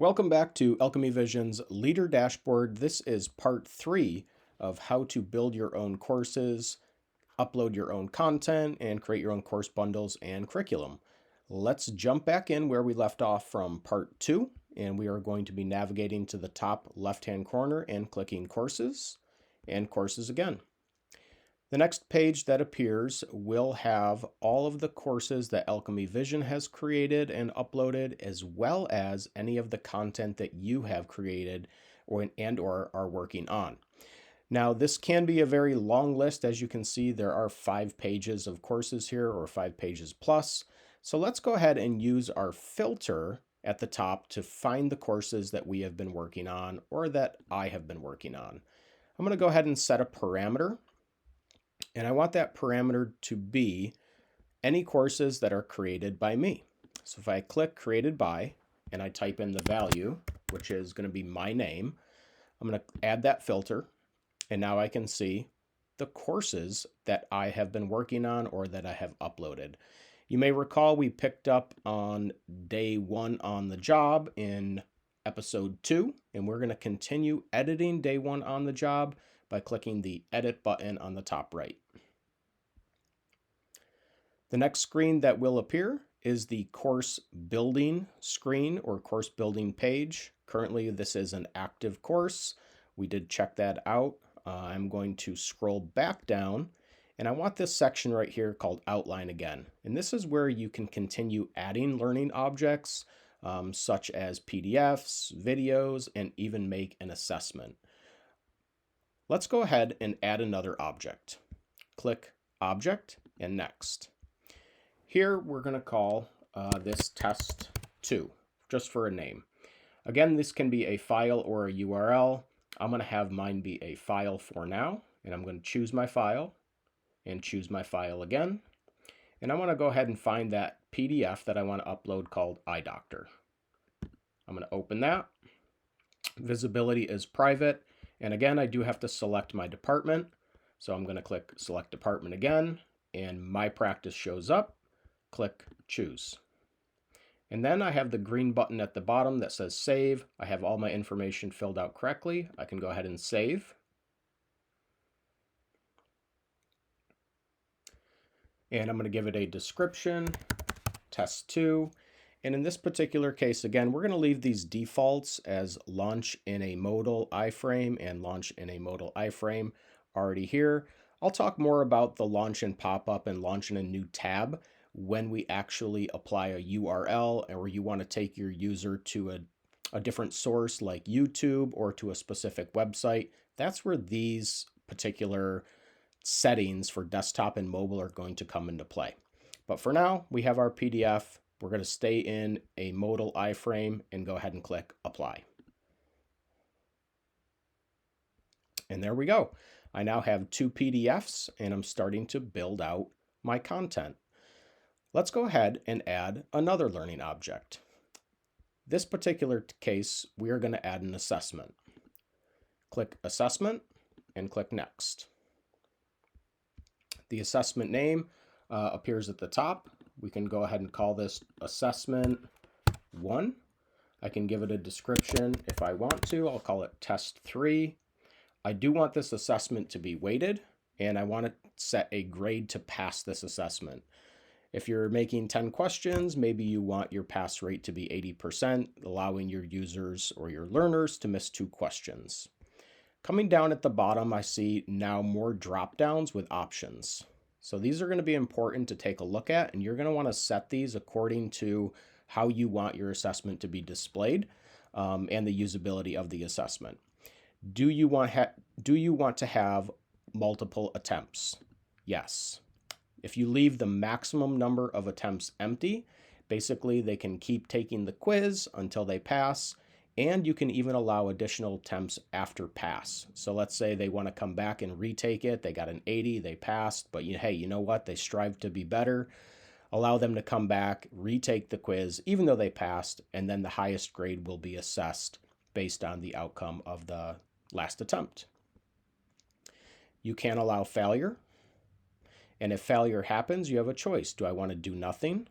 Welcome back to Alchemy Vision's Leader Dashboard. This is part 3 of how to build your own courses, upload your own content, and create your own course bundles and curriculum. Let's jump back in where we left off from part 2, and we are going to be navigating to the top left-hand corner and clicking Courses, and Courses again. The next page that appears will have all of the courses that Alchemy Vision has created and uploaded, as well as any of the content that you have created or are working on. Now, this can be a very long list. As you can see, there are 5 pages of courses here, or 5 pages plus. So let's go ahead and use our filter at the top to find the courses that we have been working on or that I have been working on. I'm going to go ahead and set a parameter. And I want that parameter to be any courses that are created by me. So if I click created by and I type in the value, which is going to be my name, I'm going to add that filter. And now I can see the courses that I have been working on or that I have uploaded. You may recall we picked up on day 1 on the job in episode 2, and we're going to continue editing day 1 on the job by clicking the edit button on the top right. The next screen that will appear is the course building screen or course building page. Currently, this is an active course. We did check that out. I'm going to scroll back down, and I want this section right here called Outline again. And this is where you can continue adding learning objects, such as PDFs, videos, and even make an assessment. Let's go ahead and add another object. Click Object and Next. Here we're going to call this test 2, just for a name. Again, this can be a file or a URL. I'm going to have mine be a file for now, and I'm going to choose my file and choose my file again. And I want to go ahead and find that PDF that I want to upload called iDoctor. I'm going to open that. Visibility is private. And again, I do have to select my department. So I'm going to click Select Department again, and My Practice shows up. Click Choose. And then I have the green button at the bottom that says Save. I have all my information filled out correctly. I can go ahead and save. And I'm going to give it a description, Test 2. And in this particular case, again, we're going to leave these defaults as launch in a modal iframe and launch in a modal iframe already here. I'll talk more about the launch in pop-up and launch in a new tab when we actually apply a URL or you want to take your user to a different source like YouTube or to a specific website. That's where these particular settings for desktop and mobile are going to come into play. But for now, we have our PDF. We're going to stay in a modal iframe and go ahead and click Apply. And there we go. I now have 2 PDFs and I'm starting to build out my content. Let's go ahead and add another learning object. This particular case, we are going to add an assessment. Click Assessment and click Next. The assessment name appears at the top. We can go ahead and call this Assessment 1. I can give it a description if I want to. I'll call it Test 3. I do want this assessment to be weighted, and I want to set a grade to pass this assessment. If you're making 10 questions, maybe you want your pass rate to be 80%, allowing your users or your learners to miss 2 questions. Coming down at the bottom, I see now more drop downs with options. So these are going to be important to take a look at, and you're going to want to set these according to how you want your assessment to be displayed and the usability of the assessment. Do you want to have multiple attempts? Yes. If you leave the maximum number of attempts empty, basically they can keep taking the quiz until they pass, and you can even allow additional attempts after pass. So let's say they want to come back and retake it. They got an 80, they passed, but hey, you know what? They strive to be better. Allow them to come back, retake the quiz, even though they passed, and then the highest grade will be assessed based on the outcome of the last attempt. You can allow failure. And if failure happens, you have a choice. Do I want to do nothing?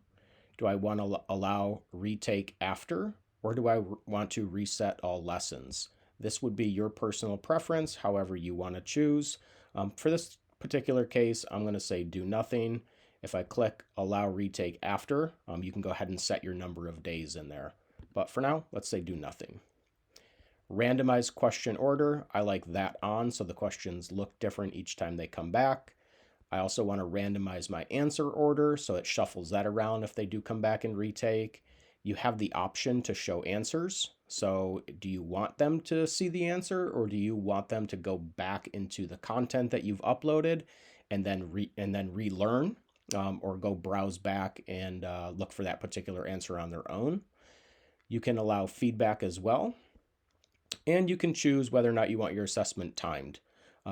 Do I want to allow retake after? or do I want to reset all lessons? This would be your personal preference, however you want to choose. For this particular case, I'm going to say do nothing. If I click allow retake after, you can go ahead and set your number of days in there. But for now, let's say do nothing. Randomized question order, I like that on so the questions look different each time they come back. I also want to randomize my answer order so it shuffles that around if they do come back and retake. You have the option to show answers. So do you want them to see the answer, or do you want them to go back into the content that you've uploaded and then relearn, or go browse back and look for that particular answer on their own? You can allow feedback as well. And you can choose whether or not you want your assessment timed.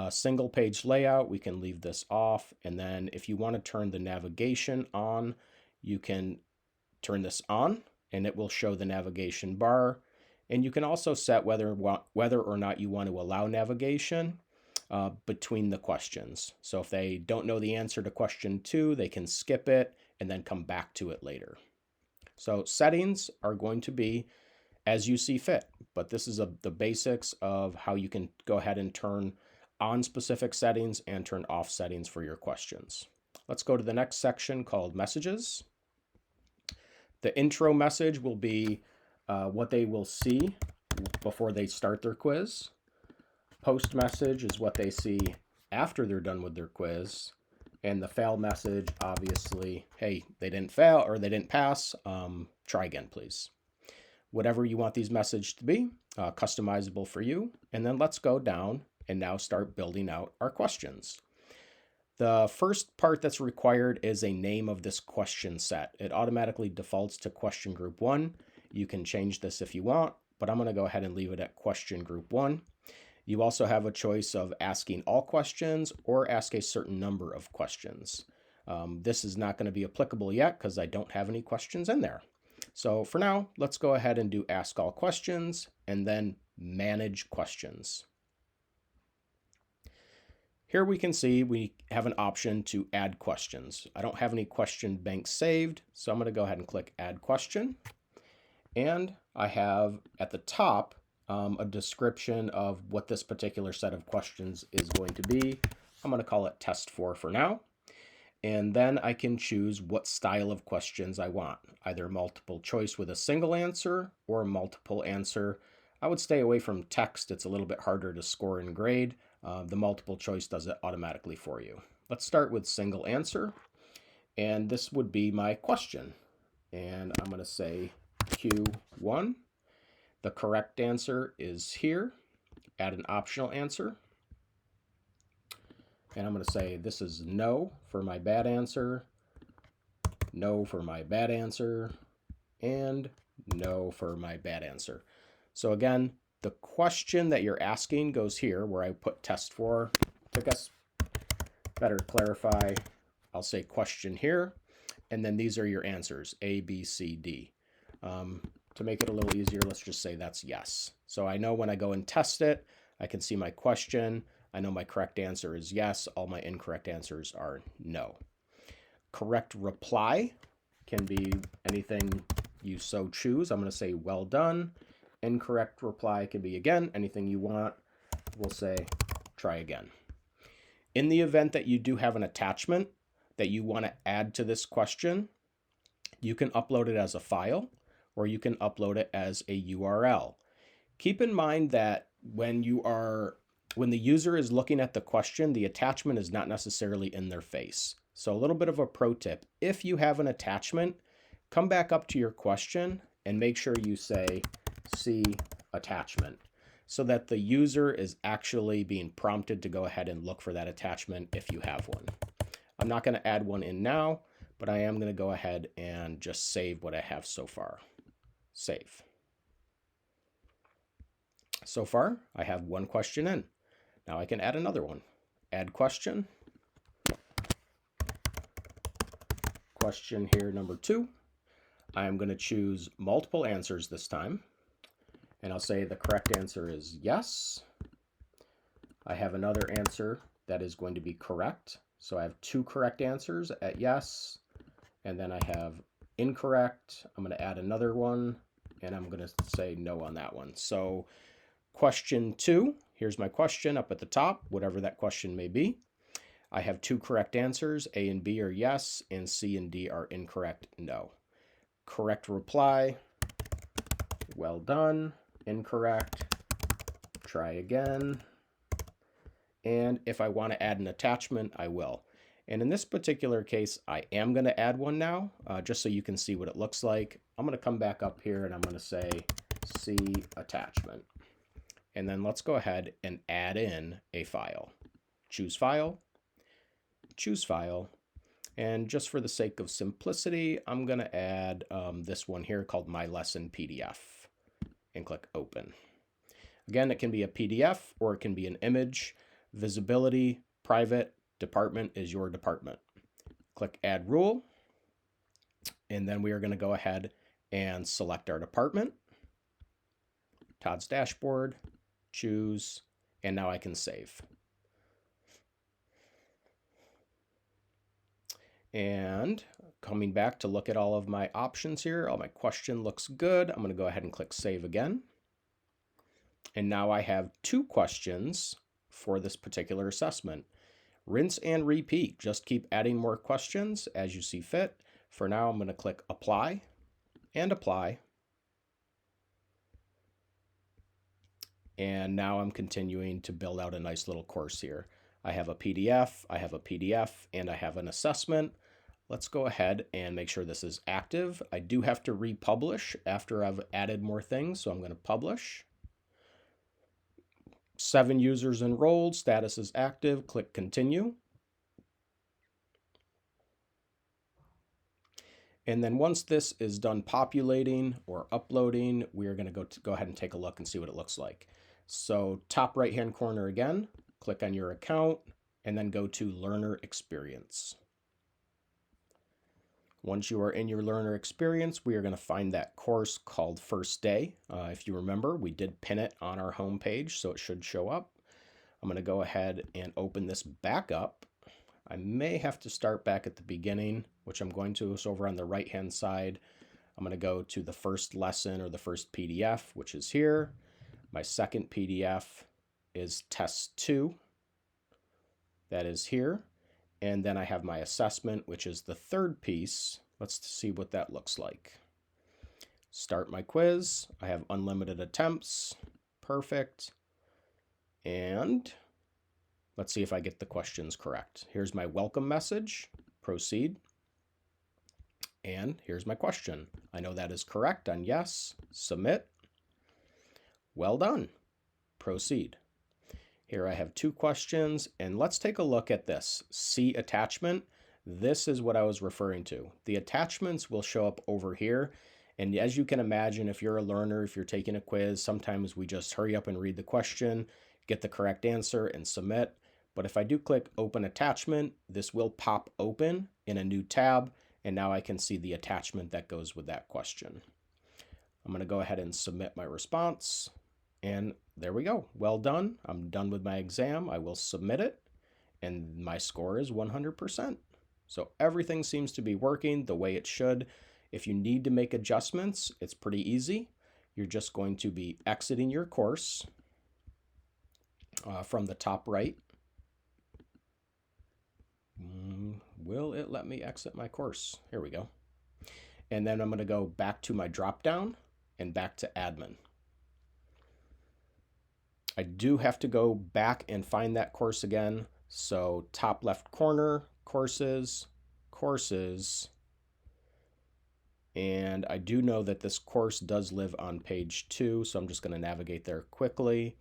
Single page layout, we can leave this off. And then if you want to turn the navigation on, you can turn this on and it will show the navigation bar. And you can also set whether or not you want to allow navigation between the questions. So if they don't know the answer to question 2, they can skip it and then come back to it later. So settings are going to be as you see fit, but this is the basics of how you can go ahead and turn on specific settings and turn off settings for your questions. Let's go to the next section called messages. The intro message will be what they will see before they start their quiz. Post message is what they see after they're done with their quiz. And the fail message, obviously, hey, they didn't fail or they didn't pass, try again, please. Whatever you want these messages to be, customizable for you. And then let's go down and now start building out our questions. The first part that's required is a name of this question set. It automatically defaults to question group 1. You can change this if you want, but I'm going to go ahead and leave it at question group 1. You also have a choice of asking all questions or ask a certain number of questions. This is not going to be applicable yet because I don't have any questions in there. So for now, let's go ahead and do ask all questions and then manage questions. Here we can see we have an option to add questions. I don't have any question banks saved, so I'm going to go ahead and click add question. And I have at the top a description of what this particular set of questions is going to be. I'm going to call it test 4 for now. And then I can choose what style of questions I want, either multiple choice with a single answer or multiple answer. I would stay away from text. It's a little bit harder to score and grade. The multiple choice does it automatically for you. Let's start with single answer. And this would be my question. And I'm going to say Q1. The correct answer is here. Add an optional answer. And I'm going to say this is no for my bad answer, no for my bad answer, and no for my bad answer. So again, the question that you're asking goes here where I put test 4. To guess better clarify, I'll say question here, and then these are your answers, A, B, C, D. To make it a little easier, let's just say that's yes. So I know when I go and test it, I can see my question. I know my correct answer is yes. All my incorrect answers are no. Correct reply can be anything you so choose. I'm going to say well done. Incorrect reply can be, again, anything you want. We'll say try again. In the event that you do have an attachment that you want to add to this question, you can upload it as a file or you can upload it as a URL. Keep in mind that when the user is looking at the question, the attachment is not necessarily in their face. So a little bit of a pro tip, if you have an attachment, come back up to your question and make sure you say see attachment so that the user is actually being prompted to go ahead and look for that attachment if you have one. I'm not going to add one in now, but I am going to go ahead and just save what I have so far. Save. So far, I have one question in. Now I can add another one. Add question. Question here, number 2. I'm going to choose multiple answers this time. And I'll say the correct answer is yes. I have another answer that is going to be correct. So I have 2 correct answers at yes. And then I have incorrect. I'm going to add another one. and I'm going to say no on that one. So question 2, here's my question up at the top, whatever that question may be. I have 2 correct answers. A and B are yes, and C and D are incorrect, no. Correct reply, well done. Incorrect, try again. And if I want to add an attachment, I will. And in this particular case, I am going to add one now, just so you can see what it looks like. I'm going to come back up here and I'm going to say C attachment. And then let's go ahead and add in a file. Choose file, choose file. And just for the sake of simplicity, I'm going to add this one here called My Lesson PDF and click open. Again, it can be a PDF or it can be an image. Visibility, private, department is your department. Click add rule. And then we are going to go ahead and select our department. Todd's dashboard, choose, and now I can save. And coming back to look at all of my options here, all my question looks good. I'm going to go ahead and click save again. And now I have 2 questions for this particular assessment. Rinse and repeat. Just keep adding more questions as you see fit. For now, I'm going to click apply and apply. And now I'm continuing to build out a nice little course here. I have a PDF, and I have an assessment. Let's go ahead and make sure this is active. I do have to republish after I've added more things, so I'm going to publish. 7 users enrolled, status is active, click continue. And then once this is done populating or uploading, we are going to go ahead and take a look and see what it looks like. So top right hand corner again, click on your account and then go to Learner Experience. Once you are in your Learner Experience, we are going to find that course called First Day. If you remember, we did pin it on our home page, so it should show up. I'm going to go ahead and open this back up. I may have to start back at the beginning, which I'm going to. So over on the right-hand side, I'm going to go to the first lesson or the first PDF, which is here. My second PDF is test 2. That is here. And then I have my assessment, which is the third piece. Let's see what that looks like. Start my quiz. I have unlimited attempts. Perfect. And let's see if I get the questions correct. Here's my welcome message. Proceed. And here's my question. I know that is correct on yes. Submit. Well done. Proceed. Here I have 2 questions, and let's take a look at this. See attachment. This is what I was referring to. The attachments will show up over here, and as you can imagine, if you're a learner, if you're taking a quiz, sometimes we just hurry up and read the question, get the correct answer, and submit. But if I do click Open Attachment, this will pop open in a new tab, and now I can see the attachment that goes with that question. I'm going to go ahead and submit my response. And there we go. Well done. I'm done with my exam. I will submit it. And my score is 100%. So everything seems to be working the way it should. If you need to make adjustments, it's pretty easy. You're just going to be exiting your course from the top right. Will it let me exit my course? Here we go. And then I'm going to go back to my drop down and back to admin. I do have to go back and find that course again. So top left corner, courses, courses. And I do know that this course does live on page 2. So I'm just going to navigate there quickly.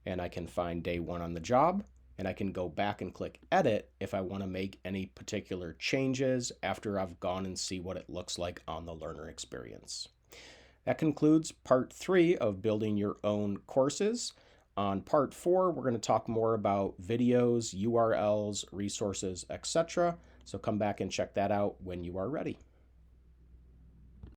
And I can find day 1 on the job. And I can go back and click edit if I want to make any particular changes after I've gone and see what it looks like on the learner experience. That concludes part 3 of building your own courses. On part 4, we're going to talk more about videos, URLs, resources, etc. So come back and check that out when you are ready.